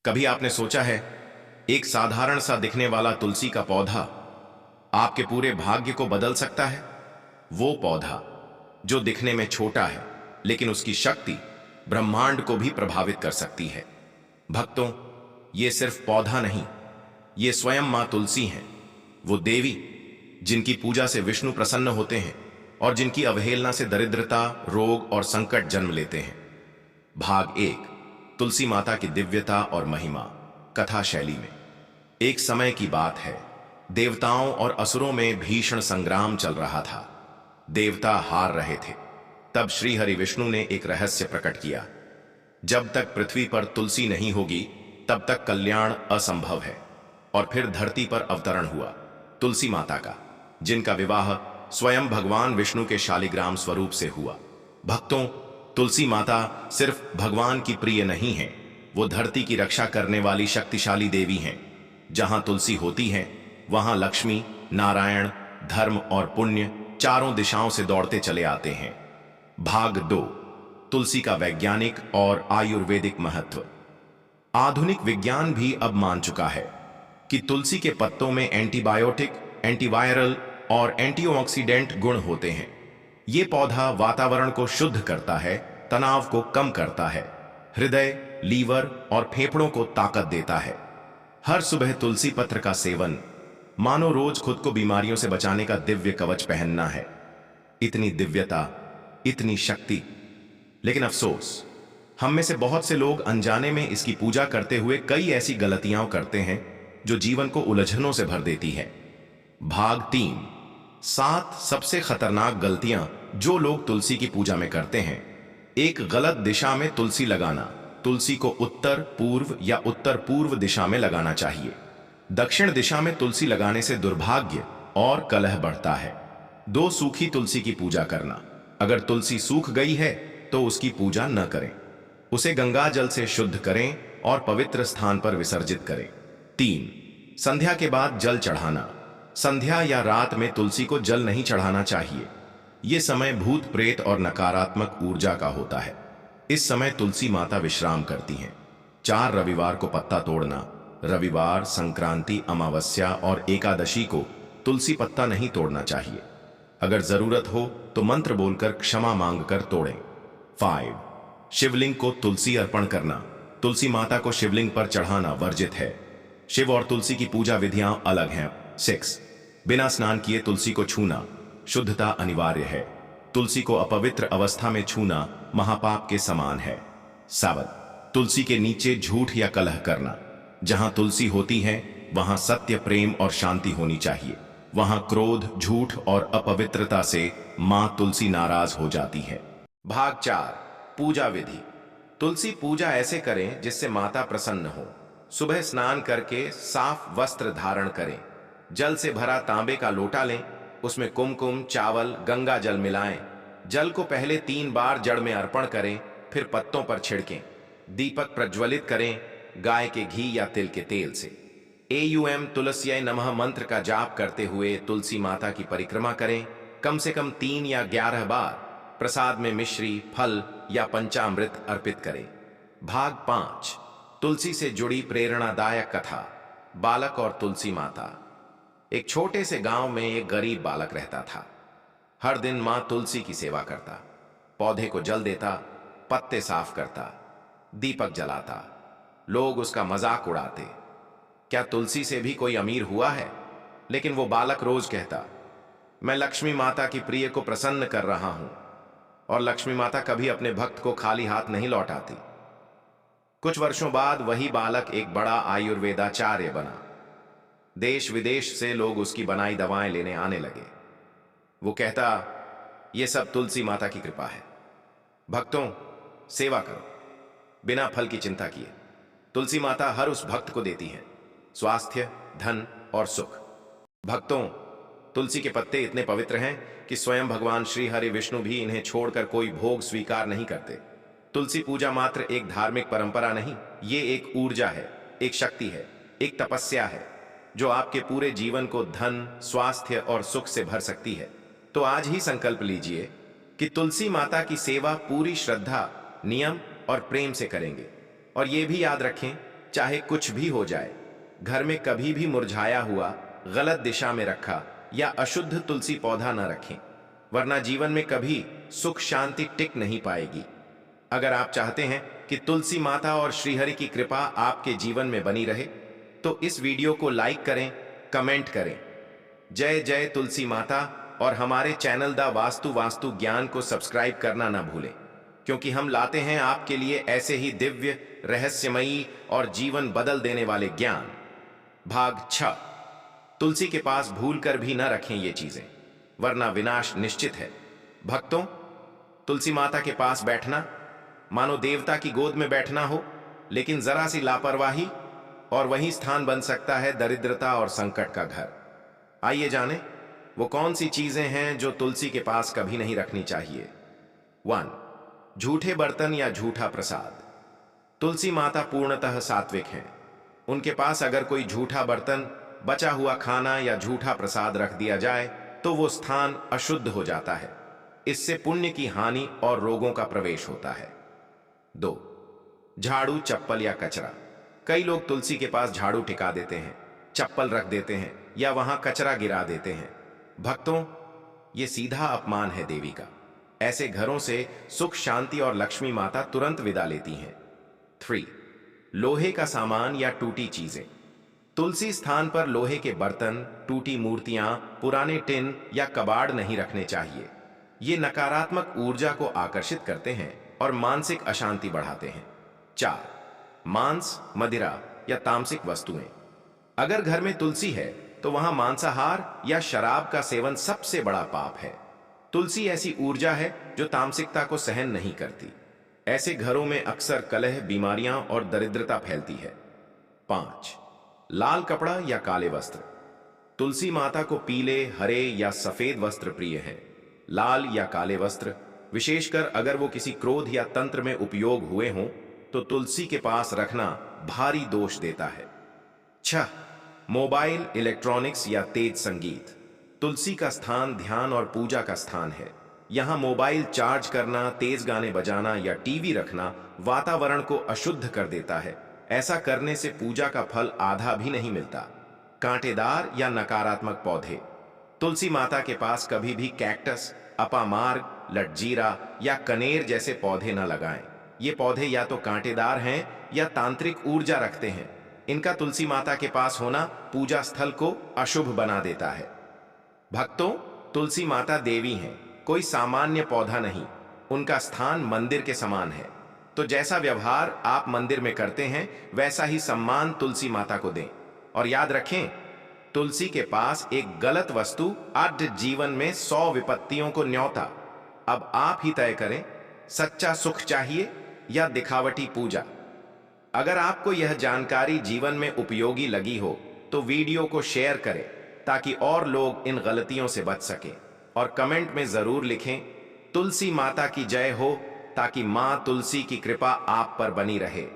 कभी आपने सोचा है, एक साधारण सा दिखने वाला तुलसी का पौधा आपके पूरे भाग्य को बदल सकता है? वो पौधा जो दिखने में छोटा है, लेकिन उसकी शक्ति ब्रह्मांड को भी प्रभावित कर सकती है। भक्तों, ये सिर्फ पौधा नहीं, ये स्वयं मां तुलसी हैं, वो देवी जिनकी पूजा से विष्णु प्रसन्न होते हैं और जिनकी अवहेलना से दरिद्रता, रोग और संकट जन्म लेते हैं। भाग 1, तुलसी माता की दिव्यता और महिमा। कथा शैली में। एक समय की बात है, देवताओं और असुरों में भीषण संग्राम चल रहा था। देवता हार रहे थे। तब श्री हरि विष्णु ने एक रहस्य प्रकट किया। जब तक पृथ्वी पर तुलसी नहीं होगी, तब तक कल्याण असंभव है। और फिर धरती पर अवतरण हुआ तुलसी माता का, जिनका विवाह स्वयं भगवान विष्णु के शालिग्राम स्वरूप से हुआ। भक्तों, तुलसी माता सिर्फ भगवान की प्रिय नहीं है, वो धरती की रक्षा करने वाली शक्तिशाली देवी हैं। जहां तुलसी होती है, वहां लक्ष्मी, नारायण, धर्म और पुण्य चारों दिशाओं से दौड़ते चले आते हैं। भाग 2, तुलसी का वैज्ञानिक और आयुर्वेदिक महत्व। आधुनिक विज्ञान भी अब मान चुका है कि तुलसी के पत्तों में एंटीबायोटिक, एंटीवायरल और एंटीऑक्सीडेंट गुण होते हैं। ये पौधा वातावरण को शुद्ध करता है, तनाव को कम करता है, हृदय, लीवर और फेफड़ों को ताकत देता है। हर सुबह तुलसी पत्र का सेवन मानो रोज खुद को बीमारियों से बचाने का दिव्य कवच पहनना है। इतनी दिव्यता, इतनी शक्ति, लेकिन अफसोस, हम में से बहुत से लोग अनजाने में इसकी पूजा करते हुए कई ऐसी गलतियां करते हैं जो जीवन को उलझनों से भर देती है। भाग 3, 7 सबसे खतरनाक गलतियां जो लोग तुलसी की पूजा में करते हैं। 1, गलत दिशा में तुलसी लगाना। तुलसी को उत्तर, पूर्व या उत्तर पूर्व दिशा में लगाना चाहिए। दक्षिण दिशा में तुलसी लगाने से दुर्भाग्य और कलह बढ़ता है। 2, सूखी तुलसी की पूजा करना। अगर तुलसी सूख गई है तो उसकी पूजा न करें, उसे गंगा जल से शुद्ध करें और पवित्र स्थान पर विसर्जित करें। 3, संध्या के बाद जल चढ़ाना। संध्या या रात में तुलसी को जल नहीं चढ़ाना चाहिए। यह समय भूत प्रेत और नकारात्मक ऊर्जा का होता है। इस समय तुलसी माता विश्राम करती हैं। 4, रविवार को पत्ता तोड़ना। रविवार, संक्रांति, अमावस्या और एकादशी को तुलसी पत्ता नहीं तोड़ना चाहिए। अगर जरूरत हो तो मंत्र बोलकर क्षमा मांगकर तोड़ें। 5, शिवलिंग को तुलसी अर्पण करना। तुलसी माता को शिवलिंग पर चढ़ाना वर्जित है। शिव और तुलसी की पूजा विधियां अलग हैं। 6, बिना स्नान किए तुलसी को छूना। शुद्धता अनिवार्य है। तुलसी को अपवित्र अवस्था में छूना महापाप के समान है। 7, तुलसी के नीचे झूठ या कलह करना। जहां तुलसी होती है, वहां सत्य, प्रेम और शांति होनी चाहिए। वहां क्रोध, झूठ और अपवित्रता से मां तुलसी नाराज हो जाती है। भाग 4, पूजा विधि। तुलसी पूजा ऐसे करें जिससे माता प्रसन्न हो। सुबह स्नान करके साफ वस्त्र धारण करें। जल से भरा तांबे का लोटा लें, उसमें कुमकुम, चावल, गंगा जल मिलाएं। जल को पहले 3 बार जड़ में अर्पण करें, फिर पत्तों पर छिड़कें। दीपक प्रज्वलित करें, गाय के घी या तिल के तेल से। एयूएम तुलस्यै नमः मंत्र का जाप करते हुए तुलसी माता की परिक्रमा करें। कम से कम 3 या 11 बार। प्रसाद में मिश्री, फल या पंचामृत अर्पित करें। भाग 5, तुलसी से जुड़ी प्रेरणादायक कथा। बालक और तुलसी माता। एक छोटे से गांव में एक गरीब बालक रहता था। हर दिन मां तुलसी की सेवा करता, पौधे को जल देता, पत्ते साफ करता, दीपक जलाता। लोग उसका मजाक उड़ाते, क्या तुलसी से भी कोई अमीर हुआ है? लेकिन वो बालक रोज कहता, मैं लक्ष्मी माता की प्रिय को प्रसन्न कर रहा हूं, और लक्ष्मी माता कभी अपने भक्त को खाली हाथ नहीं लौटाती। कुछ वर्षों बाद वही बालक एक बड़ा आयुर्वेदाचार्य बना। देश विदेश से लोग उसकी बनाई दवाएं लेने आने लगे। वो कहता, ये सब तुलसी माता की कृपा है। भक्तों, सेवा करो बिना फल की चिंता किए। तुलसी माता हर उस भक्त को देती है स्वास्थ्य, धन और सुख। भक्तों, तुलसी के पत्ते इतने पवित्र हैं कि स्वयं भगवान श्री हरि विष्णु भी इन्हें छोड़कर कोई भोग स्वीकार नहीं करते। तुलसी पूजा मात्र एक धार्मिक परंपरा नहीं, ये एक ऊर्जा है, एक शक्ति है, एक तपस्या है जो आपके पूरे जीवन को धन, स्वास्थ्य और सुख से भर सकती है। तो आज ही संकल्प लीजिए कि तुलसी माता की सेवा पूरी श्रद्धा, नियम और प्रेम से करेंगे। और ये भी याद रखें चाहे कुछ भी हो जाए, घर में कभी भी मुरझाया हुआ, गलत दिशा में रखा या अशुद्ध तुलसी पौधा न रखें, वरना जीवन में कभी सुख शांति टिक नहीं पाएगी। अगर आप चाहते हैं कि तुलसी माता और श्रीहरि की कृपा आपके जीवन में बनी रहे, तो इस वीडियो को लाइक करें, कमेंट करें। जय जय तुलसी माता। और हमारे चैनल द वास्तु ज्ञान को सब्सक्राइब करना ना भूलें, क्योंकि हम लाते हैं आपके लिए ऐसे ही दिव्य, रहस्यमयी और जीवन बदल देने वाले ज्ञान। भाग 6। तुलसी के पास भूल कर भी न रखें ये चीजें, वरना विनाश निश्चित है। भक्तों, तुलसी माता के पास बैठना मानो देवता की गोद में बैठना हो, लेकिन जरा सी लापरवाही और वही स्थान बन सकता है दरिद्रता और संकट का घर। आइए जानें वो कौन सी चीजें हैं जो तुलसी के पास कभी नहीं रखनी चाहिए। 1. झूठे बर्तन या झूठा प्रसाद। तुलसी माता पूर्णतः सात्विक हैं। उनके पास अगर कोई झूठा बर्तन, बचा हुआ खाना या झूठा प्रसाद रख दिया जाए तो वो स्थान अशुद्ध हो जाता है। इससे पुण्य की हानि और रोगों का प्रवेश होता है। 2. झाड़ू, चप्पल या कचरा। कई लोग तुलसी के पास झाड़ू टिका देते हैं, चप्पल रख देते हैं या वहां कचरा गिरा देते हैं। भक्तों, ये सीधा अपमान है देवी का। ऐसे घरों से सुख शांति और लक्ष्मी माता तुरंत विदा लेती हैं। 3. लोहे का सामान या टूटी चीजें। तुलसी स्थान पर लोहे के बर्तन, टूटी मूर्तियां, पुराने टिन या कबाड़ नहीं रखने चाहिए। ये नकारात्मक ऊर्जा को आकर्षित करते हैं और मानसिक अशांति बढ़ाते हैं। 4. मांस, मदिरा या तामसिक वस्तुएं। अगर घर में तुलसी है तो वहां मांसाहार या शराब का सेवन सबसे बड़ा पाप है। तुलसी ऐसी ऊर्जा है जो तामसिकता को सहन नहीं करती। ऐसे घरों में अक्सर कलह, बीमारियां और दरिद्रता फैलती है। 5. लाल कपड़ा या काले वस्त्र। तुलसी माता को पीले, हरे या सफेद वस्त्र प्रिय हैं। लाल या काले वस्त्र, विशेषकर अगर वो किसी क्रोध या तंत्र में उपयोग हुए हों, तो तुलसी के पास रखना भारी दोष देता है। 6. मोबाइल, इलेक्ट्रॉनिक्स या तेज संगीत। तुलसी का स्थान ध्यान और पूजा का स्थान है। यहां मोबाइल चार्ज करना, तेज गाने बजाना या टीवी रखना वातावरण को अशुद्ध कर देता है। ऐसा करने से पूजा का फल आधा भी नहीं मिलता। कांटेदार या नकारात्मक पौधे। तुलसी माता के पास कभी भी कैक्टस, अपामार्ग, लटजीरा या कनेर जैसे पौधे न लगाएं। ये पौधे या तो कांटेदार हैं या तांत्रिक ऊर्जा रखते हैं। इनका तुलसी माता के पास होना पूजा स्थल को अशुभ बना देता है। भक्तों, तुलसी माता देवी हैं, कोई सामान्य पौधा नहीं। उनका स्थान मंदिर के समान है। तो जैसा व्यवहार आप मंदिर में करते हैं, वैसा ही सम्मान तुलसी माता को दें। और याद रखें, तुलसी के पास एक गलत वस्तु आद्य जीवन में 100 विपत्तियों को न्योता। अब आप ही तय करें, सच्चा सुख चाहिए या दिखावटी पूजा। अगर आपको यह जानकारी जीवन में उपयोगी लगी हो तो वीडियो को शेयर करें, ताकि और लोग इन गलतियों से बच सकें। और कमेंट में जरूर लिखें, तुलसी माता की जय हो, ताकि मां तुलसी की कृपा आप पर बनी रहे।